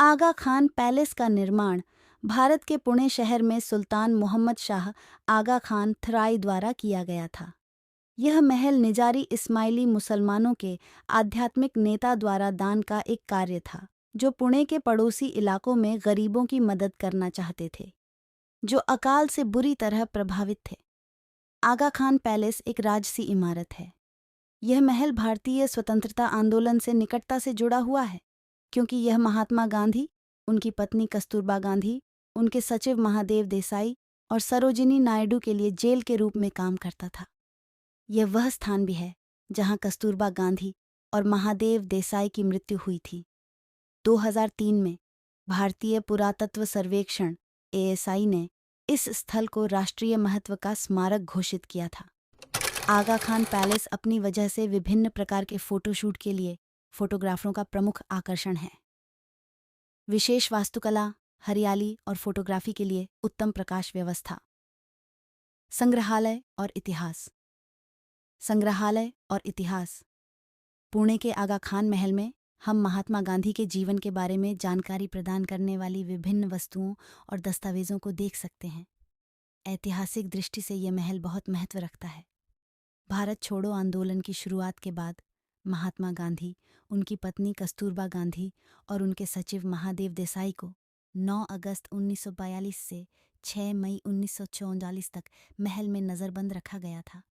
आगा Khan palace का निर्माण भारत के पुणे शहर में सुल्तान मोहम्मद शाह आगा खान थराई द्वारा किया गया था। यह महल निजारी इस्माइली मुसलमानों के आध्यात्मिक नेता द्वारा दान का एक कार्य था, जो पुणे के पड़ोसी इलाकों में गरीबों की मदद करना चाहते थे, जो अकाल से बुरी तरह प्रभावित थे। आगा खान पैलेस एक राजसी इमारत है। यह महल भारतीय स्वतंत्रता आंदोलन से निकटता से जुड़ा हुआ है, क्योंकि यह महात्मा गांधी, उनकी पत्नी कस्तूरबा गांधी, उनके सचिव महादेव देसाई और सरोजिनी नायडू के लिए जेल के रूप में काम करता था। यह वह स्थान भी है जहां कस्तूरबा गांधी और महादेव देसाई की मृत्यु हुई थी। 2003 में भारतीय पुरातत्व सर्वेक्षण (एएसआई) ने इस स्थल को राष्ट्रीय महत्व का स्मारक घोषित किया था। आगा खान पैलेस अपनी वजह से विभिन्न प्रकार के फोटोशूट के लिए फोटोग्राफरों का प्रमुख आकर्षण है। विशेष वास्तुकला, हरियाली और फोटोग्राफी के लिए उत्तम प्रकाश व्यवस्था। संग्रहालय और इतिहास। संग्रहालय और इतिहास। पुणे के आगा खान महल में हम महात्मा गांधी के जीवन के बारे में जानकारी प्रदान करने वाली विभिन्न वस्तुओं और दस्तावेजों को देख सकते हैं। ऐतिहासिक दृष्टि से यह महल बहुत महत्व रखता है। भारत छोड़ो आंदोलन की शुरुआत के बाद महात्मा गांधी, उनकी पत्नी कस्तूरबा गांधी और उनके सचिव महादेव देसाई को 9 अगस्त 1942 से 6 मई 1944 तक महल में नज़रबंद रखा गया था।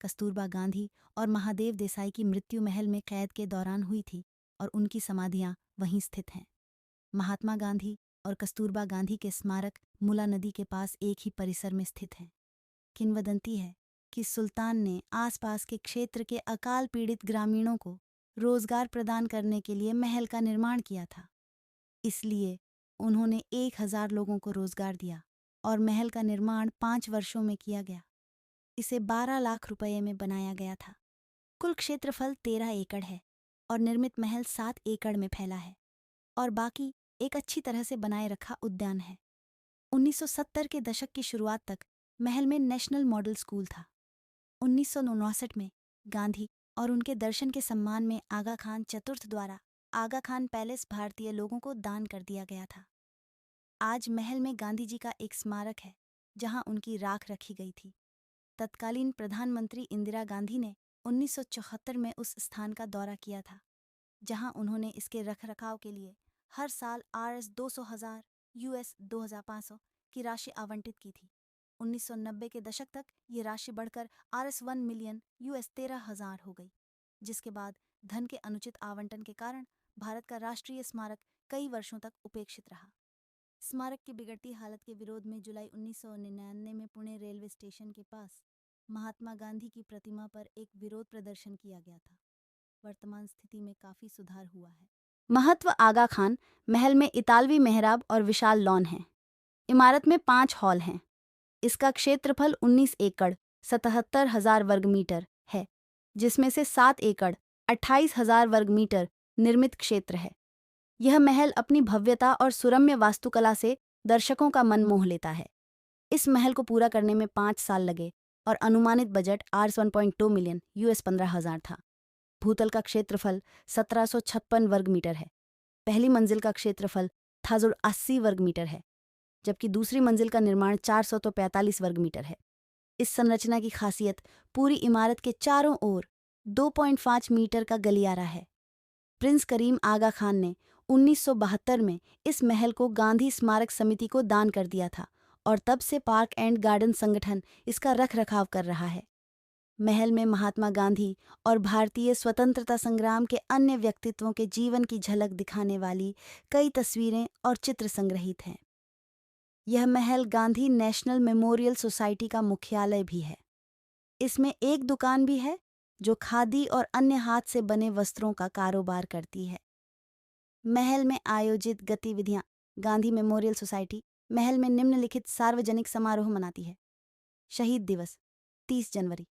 कस्तूरबा गांधी और महादेव देसाई की मृत्यु महल में कैद के दौरान हुई थी और उनकी समाधियां वहीं स्थित हैं। महात्मा गांधी और कस्तूरबा गांधी के स्मारक मुला नदी के पास एक ही परिसर में स्थित हैं। किंवदंती है कि सुल्तान ने आसपास के क्षेत्र के अकाल पीड़ित ग्रामीणों को रोजगार प्रदान करने के लिए महल का निर्माण किया था। इसलिए उन्होंने 1000 लोगों को रोजगार दिया और महल का निर्माण 5 वर्षों में किया गया। इसे 12 लाख रुपए में बनाया गया था। कुल क्षेत्रफल 13 एकड़ है और निर्मित महल 7 एकड़ में फैला है और बाकी एक अच्छी तरह से बनाए रखा उद्यान है। 1970 के दशक की शुरुआत तक महल में नेशनल मॉडल स्कूल था। 1959 में गांधी और उनके दर्शन के सम्मान में आगा खान चतुर्थ द्वारा आगा खान पैलेस भारतीय लोगों को दान कर दिया गया था। आज महल में गांधी जी का एक स्मारक है जहां उनकी राख रखी गई थी। तत्कालीन प्रधानमंत्री इंदिरा गांधी ने 1974 में उस स्थान का दौरा किया था, जहां उन्होंने इसके रखरखाव के लिए हर साल RS 200,000 US 2,500 की राशि आवंटित की थी। 1990 के दशक तक ये राशि बढ़कर RS 1 मिलियन US 13,000 हो गई, जिसके बाद धन के अनुचित आवंटन के कारण भारत का राष्ट्रीय स्मारक कई वर्षों तक उपेक्षित रहा। स्मारक की बिगड़ती हालत के विरोध में जुलाई 1999 में पुणे रेलवे स्टेशन के पास महात्मा गांधी की प्रतिमा पर एक विरोध प्रदर्शन किया गया था। वर्तमान स्थिति में काफी सुधार हुआ है। महत्व। आगा खान महल में इतालवी मेहराब और विशाल लॉन है। इमारत में 5 हॉल हैं। इसका क्षेत्रफल 19 एकड़ 77,000 वर्ग मीटर है, जिसमें से 7 एकड़ 28,000 वर्ग मीटर निर्मित क्षेत्र है। यह महल अपनी भव्यता और सुरम्य वास्तुकला से दर्शकों का मन मोह लेता है। इस महल को पूरा करने में 5 साल लगे और अनुमानित बजट RS 1.2 मिलियन US 15,000 था। भूतल का क्षेत्रफल 1756 वर्ग मीटर है। पहली मंजिल का क्षेत्रफल 1080 वर्ग मीटर है, जबकि दूसरी मंजिल का निर्माण 445 वर्ग मीटर है। इस संरचना की खासियत पूरी इमारत के चारों ओर 2.5 मीटर का गलियारा है। प्रिंस करीम आगा खान ने 1972 में इस महल को गांधी स्मारक समिति को दान कर दिया था और तब से पार्क एंड गार्डन संगठन इसका रखरखाव कर रहा है। महल में महात्मा गांधी और भारतीय स्वतंत्रता संग्राम के अन्य व्यक्तित्वों के जीवन की झलक दिखाने वाली कई तस्वीरें और चित्र संग्रहित हैं। यह महल गांधी नेशनल मेमोरियल सोसाइटी का मुख्यालय भी है। इसमें एक दुकान भी है जो खादी और अन्य हाथ से बने वस्त्रों का कारोबार करती है। महल में आयोजित गतिविधियां। गांधी मेमोरियल सोसाइटी महल में निम्नलिखित सार्वजनिक समारोह मनाती है। शहीद दिवस 30 जनवरी।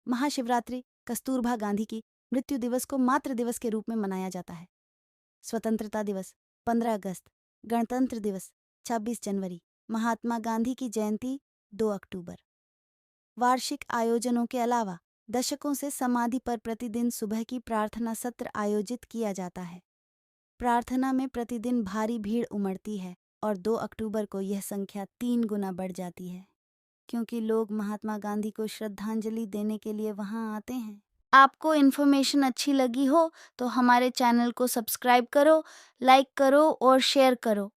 महाशिवरात्रि कस्तूरबा गांधी की मृत्यु दिवस को मातृ दिवस के रूप में मनाया जाता है। स्वतंत्रता दिवस 15 अगस्त। गणतंत्र दिवस 26 जनवरी। महात्मा गांधी की जयंती 2 अक्टूबर। वार्षिक आयोजनों के अलावा दशकों से समाधि पर प्रतिदिन सुबह की प्रार्थना सत्र आयोजित किया जाता है। प्रार्थना में प्रतिदिन भारी भीड़ उमड़ती है और 2 अक्टूबर को यह संख्या 3 गुना बढ़ जाती है, क्योंकि लोग महात्मा गांधी को श्रद्धांजलि देने के लिए वहां आते हैं। आपको इन्फॉर्मेशन अच्छी लगी हो तो हमारे चैनल को सब्सक्राइब करो, लाइक करो और शेयर करो।